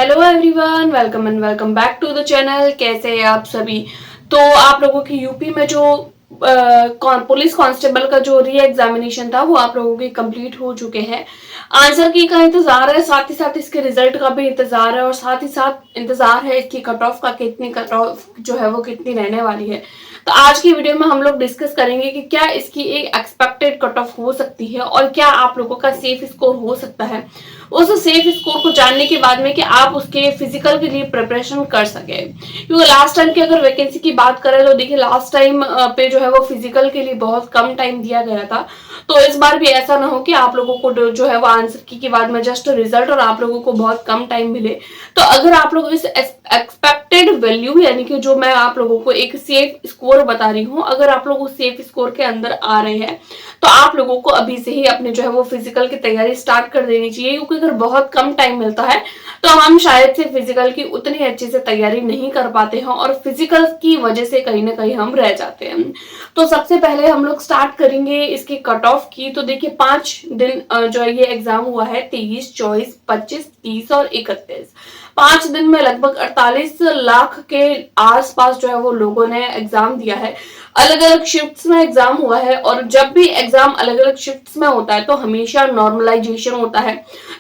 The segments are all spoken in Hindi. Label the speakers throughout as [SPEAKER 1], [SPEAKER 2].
[SPEAKER 1] Hello everyone, welcome and welcome back to the channel. कैसे हैं आप सभी। तो आप लोगों की यूपी में जो पुलिस कांस्टेबल का जो री एग्जामिनेशन था वो आप लोगों के कंप्लीट हो चुके हैं। आंसर की का इंतजार है, साथ ही साथ इसके रिजल्ट का भी इंतजार है और साथ ही साथ इंतजार है इसकी कट ऑफ का, कितनी कट ऑफ जो है वो कितनी रहने वाली है। तो आज की वीडियो में हम लोग डिस्कस करेंगे कि क्या इसकी एक एक्सपेक्टेड कट ऑफ हो सकती है और क्या आप लोगों का सेफ स्कोर हो सकता है। उस सेफ स्कोर को जानने के बाद में कि आप उसके फिजिकल के लिए प्रिपरेशन कर सके, क्योंकि लास्ट टाइम की अगर वैकेंसी की बात करें तो देखिए लास्ट टाइम पे जो है वो फिजिकल के लिए बहुत कम टाइम दिया गया था। तो इस बार भी ऐसा ना हो कि आप लोगों को जो है वो आंसर की के बाद में जस्ट रिजल्ट और आप लोगों को बहुत कम टाइम मिले। तो अगर आप लोग इस एक्सपेक्टेड वैल्यू यानी कि जो मैं आप लोगों को एक सेफ स्कोर बता रही हूँ, अगर आप लोग उस सेफ स्कोर के अंदर आ रहे हैं तो आप लोगों को अभी से ही अपने जो है वो फिजिकल की तैयारी स्टार्ट कर देनी चाहिए, क्योंकि अगर बहुत कम टाइम मिलता है तो हम शायद से फिजिकल की उतनी अच्छे से तैयारी नहीं कर पाते हैं और फिजिकल की वजह से कहीं ना कहीं हम रह जाते हैं। तो सबसे पहले हम लोग स्टार्ट करेंगे इसकी कट ऑफ की। तो देखिए 5 दिन जो है ये एग्जाम हुआ है, 23, 24, 25, 30 और 31। 5 दिन में लगभग 48 लाख के आसपास जो है वो लोगों ने एग्जाम दिया है। अलग अलग शिफ्ट्स में एग्जाम हुआ है और जब भी एग्जाम अलग अलग शिफ्ट्स में होता है तो हमेशा नॉर्मलाइजेशन होता है।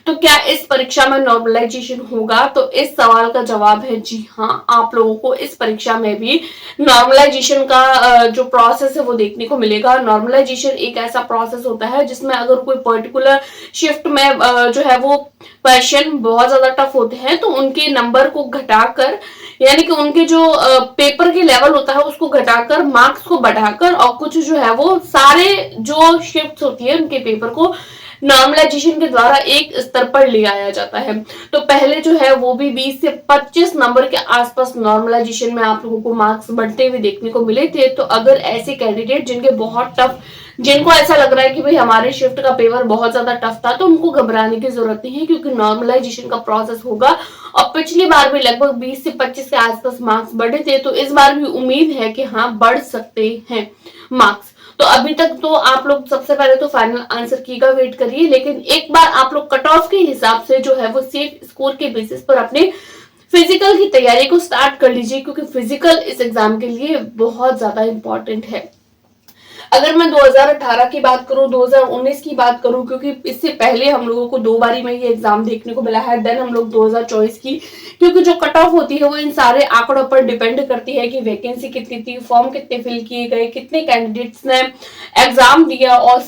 [SPEAKER 1] तो क्या इस परीक्षा में नॉर्मलाइजेशन होगा? तो इस सवाल का जवाब है जी हाँ, आप लोगों को इस परीक्षा में भी नॉर्मलाइजेशन का जो प्रोसेस है वो देखने को मिलेगा। नॉर्मलाइजेशन एक ऐसा प्रोसेस होता है जिसमें अगर कोई पर्टिकुलर शिफ्ट में जो है वो क्वेश्चन बहुत ज्यादा टफ होते हैं तो उनके नंबर को घटाकर, यानी कि उनके जो पेपर के लेवल होता है उसको घटाकर, मार्क्स को बढ़ाकर और कुछ जो है वो सारे जो शिफ्ट्स होती है उनके पेपर को नॉर्मलाइजेशन के द्वारा एक स्तर पर ले आया जाता है। तो पहले जो है वो भी 20 से 25 नंबर के आसपास नॉर्मलाइजेशन में आप लोगों को मार्क्स बढ़ते हुए देखने को मिले थे। तो अगर ऐसे कैंडिडेट जिनके बहुत टफ, जिनको ऐसा लग रहा है कि भाई हमारे शिफ्ट का पेपर बहुत ज्यादा टफ था, तो उनको घबराने की जरूरत नहीं है, क्योंकि नॉर्मलाइजेशन का प्रोसेस होगा और पिछली बार भी लगभग 20 से 25 के आसपास मार्क्स बढ़े थे। तो इस बार भी उम्मीद है कि हाँ बढ़ सकते हैं मार्क्स। तो अभी तक तो आप लोग सबसे पहले तो फाइनल आंसर की का वेट करिए, लेकिन एक बार आप लोग कट ऑफ के हिसाब से जो है वो सेफ स्कोर के बेसिस पर अपने फिजिकल की तैयारी को स्टार्ट कर लीजिए, क्योंकि फिजिकल इस एग्जाम के लिए बहुत ज्यादा इंपॉर्टेंट है। अगर मैं 2018 की बात करूं, 2019 की बात करूं, क्योंकि इससे पहले हम लोगों को 2 बारी में ये एग्जाम देखने को मिला है, देन हम लोग 2024 की, क्योंकि जो कट ऑफ होती है वो इन सारे आंकड़ों पर डिपेंड करती है कि वैकेंसी कितनी थी, फॉर्म कितने फिल किए गए, कितने कैंडिडेट्स ने एग्जाम दिया और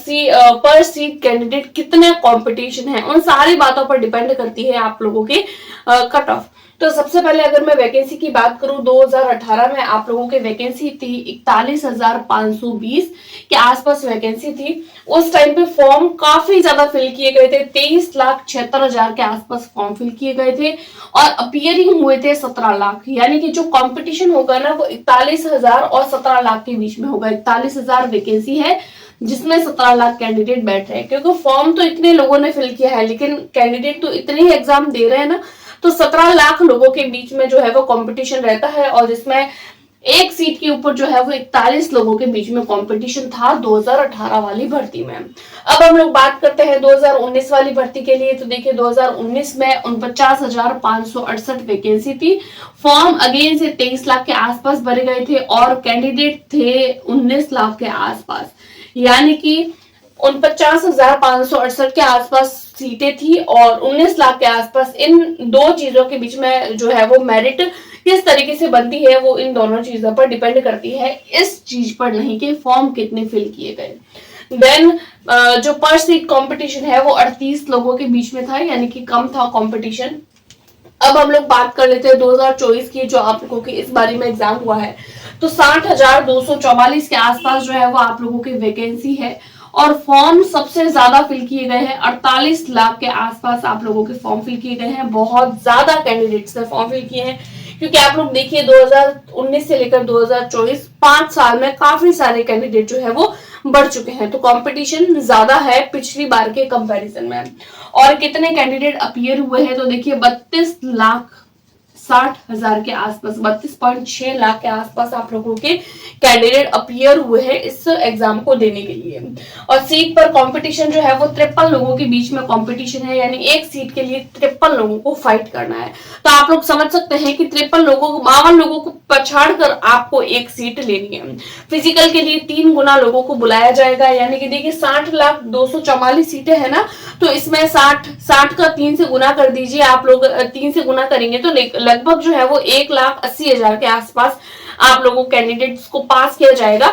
[SPEAKER 1] पर सीट कैंडिडेट कितने कॉम्पिटिशन है, उन सारी बातों पर डिपेंड करती है आप लोगों के कट ऑफ। तो सबसे पहले अगर मैं वैकेंसी की बात करूं, 2018 में आप लोगों की वैकेंसी थी 41,520 के आसपास वैकेंसी थी। उस टाइम पे फॉर्म काफी ज्यादा फिल किए गए थे, 23,76,000 के आसपास फॉर्म फिल किए गए थे और अपीयरिंग हुए थे 17 लाख। यानी कि जो कंपटीशन होगा ना वो 41,000 और 17 लाख के बीच में होगा। 41,000 वैकेंसी है जिसमें 17 लाख कैंडिडेट बैठ रहे हैं, क्योंकि फॉर्म तो इतने लोगों ने फिल किया है लेकिन कैंडिडेट तो इतने ही एग्जाम दे रहे हैं ना। तो 17 लाख लोगों के बीच में जो है वो कंपटीशन रहता है और जिसमें एक सीट के ऊपर जो है वो 41 लोगों के बीच में कंपटीशन था 2018 वाली भर्ती में। अब हम लोग बात करते हैं 2019 वाली भर्ती के लिए। तो देखिए 2019 में 49,568 वैकेंसी थी। फॉर्म अगेन से 23 लाख के आसपास भरे गए थे और कैंडिडेट थे 19 लाख के आसपास, यानी कि 49,568 के आसपास सीटें थी और 19 लाख के आसपास। इन दो चीजों के बीच में जो है वो मेरिट किस तरीके से बनती है वो इन दोनों चीजों पर डिपेंड करती है, इस चीज पर नहीं कि फॉर्म कितने फिल किए गए। देन जो पर सीट कंपटीशन है वो 38 लोगों के बीच में था, यानी कि कम था कंपटीशन। अब हम लोग बात कर लेते हैं 2024 की, जो आप लोगों के इस बारी में एग्जाम हुआ है। तो 60,244 के आसपास जो है वो आप लोगों की वैकेंसी है और फॉर्म सबसे ज्यादा फिल किए गए हैं, 48 लाख के आसपास आप लोगों के फॉर्म फिल किए गए हैं। बहुत ज्यादा कैंडिडेट्स ने फॉर्म फिल किए हैं, क्योंकि आप लोग देखिए 2019 से लेकर 2024 5 साल में काफी सारे कैंडिडेट जो है वो बढ़ चुके हैं। तो कंपटीशन ज्यादा है पिछली बार के कंपैरिजन में। और कितने कैंडिडेट अपीयर हुए हैं तो देखिए 32 लाख 60,000 के आसपास, 32.6 लाख के आसपास आप लोगों के कैंडिडेट अपीयर हुए हैं इस एग्जाम को देने के लिए। और सीट पर कंपटीशन जो है वो 53 लोगों के बीच में कंपटीशन है, यानी एक सीट के लिए 53 लोगों को फाइट करना है। तो आप लोग समझ सकते हैं कि 53 लोगों को, 52 लोगों को पछाड़ कर आपको एक सीट लेनी है। फिजिकल के लिए 3 गुना लोगों को बुलाया जाएगा, यानी कि देखिए 60,244 सीटें है ना, तो इसमें 60 का 3 से गुना कर दीजिए। आप लोग 3 से गुना करेंगे तो लगभग जो है वो 1,80,000 के आसपास आप लोगों कैंडिडेट्स को पास किया जाएगा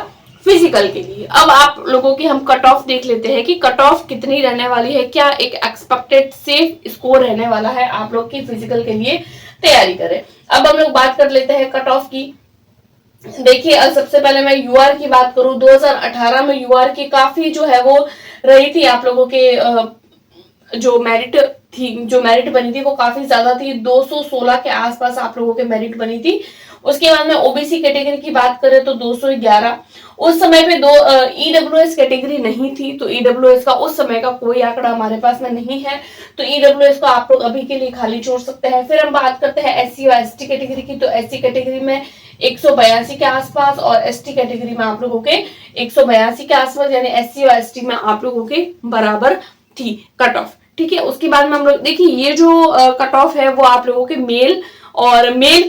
[SPEAKER 1] फिजिकल के लिए। अब आप लोगों की हम कट ऑफ देख लेते हैं कि कट ऑफ कितनी रहने वाली है, क्या एक एक्सपेक्टेड सेफ स्कोर रहने वाला है आप लोग की फिजिकल के लिए तैयारी करें। अब हम लोग बात कर लेते हैं कट ऑफ की। देखिए सबसे पहले मैं यूआर की बात करूं, 2018 में यूआर की काफी जो है वो रही थी आप लोगों के जो मेरिट बनी थी वो काफी ज्यादा थी, 216 के आसपास आप लोगों के मेरिट बनी थी। उसके बाद में ओबीसी कैटेगरी की बात करें तो 211। उस समय पे ईडब्ल्यूएस कैटेगरी नहीं थी, तो ईडब्ल्यूएस का उस समय का कोई आंकड़ा हमारे पास में नहीं है, तो ईडब्ल्यूएस को आप लोग अभी के लिए खाली छोड़ सकते हैं। फिर हम बात करते हैं एससी और एसटी कैटेगरी की, तो एससी कैटेगरी में 182 के आसपास और एसटी कैटेगरी में आप लोगों के 182 के आसपास, यानी एससी और एसटी में आप लोगों के बराबर थी कट ऑफ। ठीक है, उसके बाद में हम लोग देखिए ये जो कट ऑफ है वो आप लोगों के मेल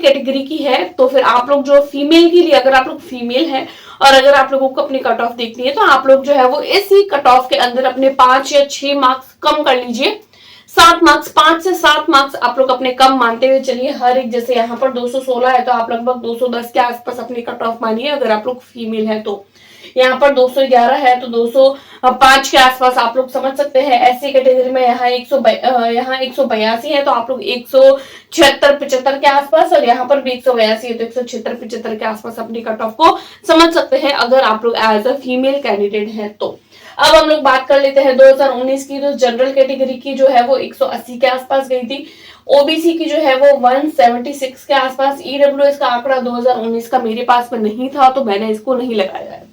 [SPEAKER 1] कैटेगरी की है। तो फिर आप लोग जो फीमेल के लिए, अगर आप लोग फीमेल हैं और अगर आप लोगों को अपनी कट ऑफ देखनी है तो आप लोग जो है वो इसी कट ऑफ के अंदर अपने 5 या 6 मार्क्स कम कर लीजिए। 7 मार्क्स, 5 से 7 मार्क्स आप लोग अपने कम मानते हुए चलिए हर एक। जैसे यहाँ पर 216 है तो आप लगभग 210 के आसपास अपनी कट ऑफ मानिए अगर आप लोग फीमेल है तो। यहाँ पर 211 है तो 205 के आसपास आप लोग समझ सकते हैं। एससी कैटेगरी में यहाँ 182 है तो आप लोग 176-75 के आसपास, और यहाँ पर भी 182 है तो 176-75 के आसपास अपनी कट ऑफ को समझ सकते हैं अगर आप लोग एज अ फीमेल कैंडिडेट हैं तो। अब हम लोग बात कर लेते हैं 2019 की, तो जनरल कैटेगरी की जो है वो 180 के आसपास गई थी। ओबीसी की जो है वो 176 के आसपास। ईडब्ल्यूएस का आंकड़ा 2019 का मेरे पास में नहीं था तो मैंने इसको नहीं लगाया है।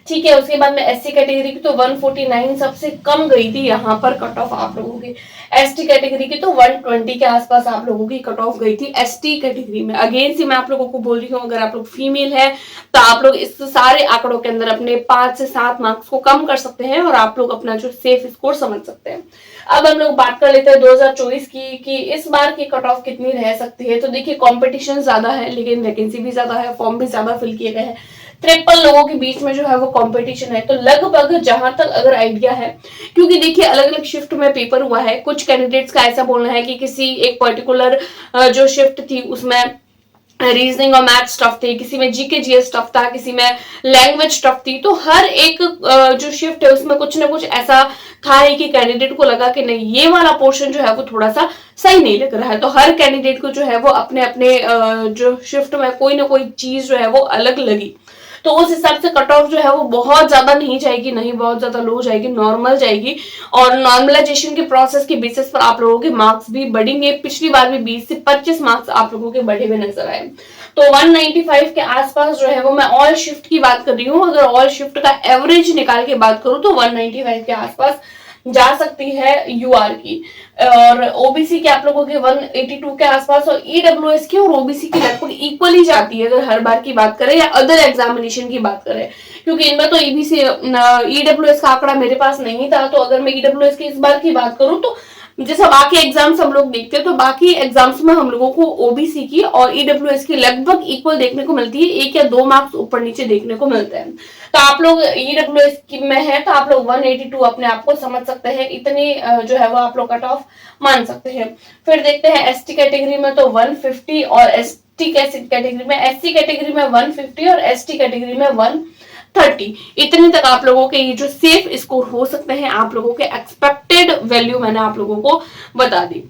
[SPEAKER 1] ठीक है, उसके बाद में एससी कैटेगरी की तो 149 सबसे कम गई थी यहाँ पर कट ऑफ आप लोगों की। एसटी कैटेगरी की तो 120 के आसपास आप लोगों की कट ऑफ गई थी एसटी कैटेगरी में। अगेन से मैं आप लोगों को बोल रही हूँ अगर आप लोग फीमेल है तो आप लोग इस सारे आंकड़ों के अंदर अपने 5 से 7 मार्क्स को कम कर सकते हैं और आप लोग अपना जो सेफ स्कोर समझ सकते हैं। अब हम लोग बात कर लेते हैं 2024 की कि इस बार की कट ऑफ कितनी रह सकती है। तो देखिए कंपटीशन ज्यादा है लेकिन वैकेंसी भी ज्यादा है, फॉर्म भी ज्यादा फिल किए गए हैं। 53 लोगों के बीच में जो है वो कंपटीशन है, तो लगभग जहां तक अगर आइडिया है, क्योंकि देखिए अलग अलग शिफ्ट में पेपर हुआ है, कुछ कैंडिडेट्स का ऐसा बोलना है कि किसी एक पर्टिकुलर जो शिफ्ट थी उसमें रीजनिंग और मैथ स्टफ थे, किसी में जीके जीएस स्टफ था, किसी में लैंग्वेज स्टफ थी। तो हर एक जो शिफ्ट है उसमें कुछ ना कुछ ऐसा था ही कि कैंडिडेट को लगा कि नहीं ये वाला पोर्शन जो है वो थोड़ा सा सही नहीं लग रहा है। तो हर कैंडिडेट को जो है वो अपने अपने जो शिफ्ट में कोई ना कोई चीज जो है वो अलग लगी, तो उस हिसाब से कट ऑफ जो है वो बहुत ज्यादा नहीं जाएगी, नहीं बहुत ज्यादा लो जाएगी, नॉर्मल जाएगी। और नॉर्मलाइजेशन के प्रोसेस के बेसिस पर आप लोगों के मार्क्स भी बढ़ेंगे। पिछली बार भी 20 से 25 मार्क्स आप लोगों के बढ़े हुए नजर आए। तो 195 के आसपास जो है वो मैं ऑल शिफ्ट की बात कर रही हूँ, अगर ऑल शिफ्ट का एवरेज निकाल के बात करूँ तो 195 के आसपास जा सकती है यूआर की, और ओबीसी के आप लोगों के 182 के आसपास, और ईडब्ल्यूएस की और ओबीसी की लगभग इक्वल ही जाती है अगर हर बार की बात करें या अदर एग्जामिनेशन की बात करें, क्योंकि इनमें तो ईडब्ल्यूएस का आंकड़ा मेरे पास नहीं था। तो अगर मैं ईडब्ल्यूएस की इस बार की बात करूं तो जैसा बाकी एग्जाम्स हम लोग देखते हैं तो बाकी एग्जाम्स में हम लोगों को ओबीसी की और ईडब्ल्यूएस की लगभग इक्वल देखने को मिलती है, 1 या 2 मार्क्स ऊपर नीचे देखने को मिलते हैं। तो आप लोग ईडब्ल्यूएस में है तो आप लोग 182 अपने आप को समझ सकते हैं, इतनी जो है वो आप लोग कट ऑफ मान सकते हैं। फिर देखते हैं एसटी कैटेगरी में तो 150 और एससी कैटेगरी में 150 और एसटी कैटेगरी में 130, इतने तक आप लोगों के ये जो सेफ स्कोर हो सकते हैं, आप लोगों के एक्सपेक्टेड वैल्यू मैंने आप लोगों को बता दी।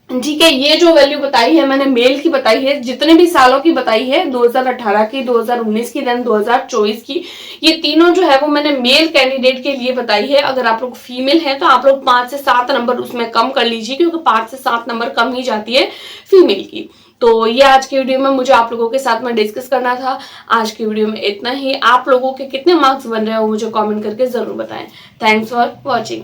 [SPEAKER 1] ठीक है, ये जो वैल्यू बताई है मैंने मेल की बताई है, जितने भी सालों की बताई है, 2018 की, 2019 की, देन 2024 की, ये तीनों जो है वो मैंने मेल कैंडिडेट के लिए बताई है। अगर आप लोग फीमेल हैं तो आप लोग 5 से 7 नंबर उसमें कम कर लीजिए, क्योंकि 5 से 7 नंबर कम ही जाती है फीमेल की। तो ये आज की वीडियो में मुझे आप लोगों के साथ में डिस्कस करना था। आज की वीडियो में इतना ही। आप लोगों के कितने मार्क्स बन रहे हो मुझे कमेंट करके जरूर बताएं। Thanks for watching.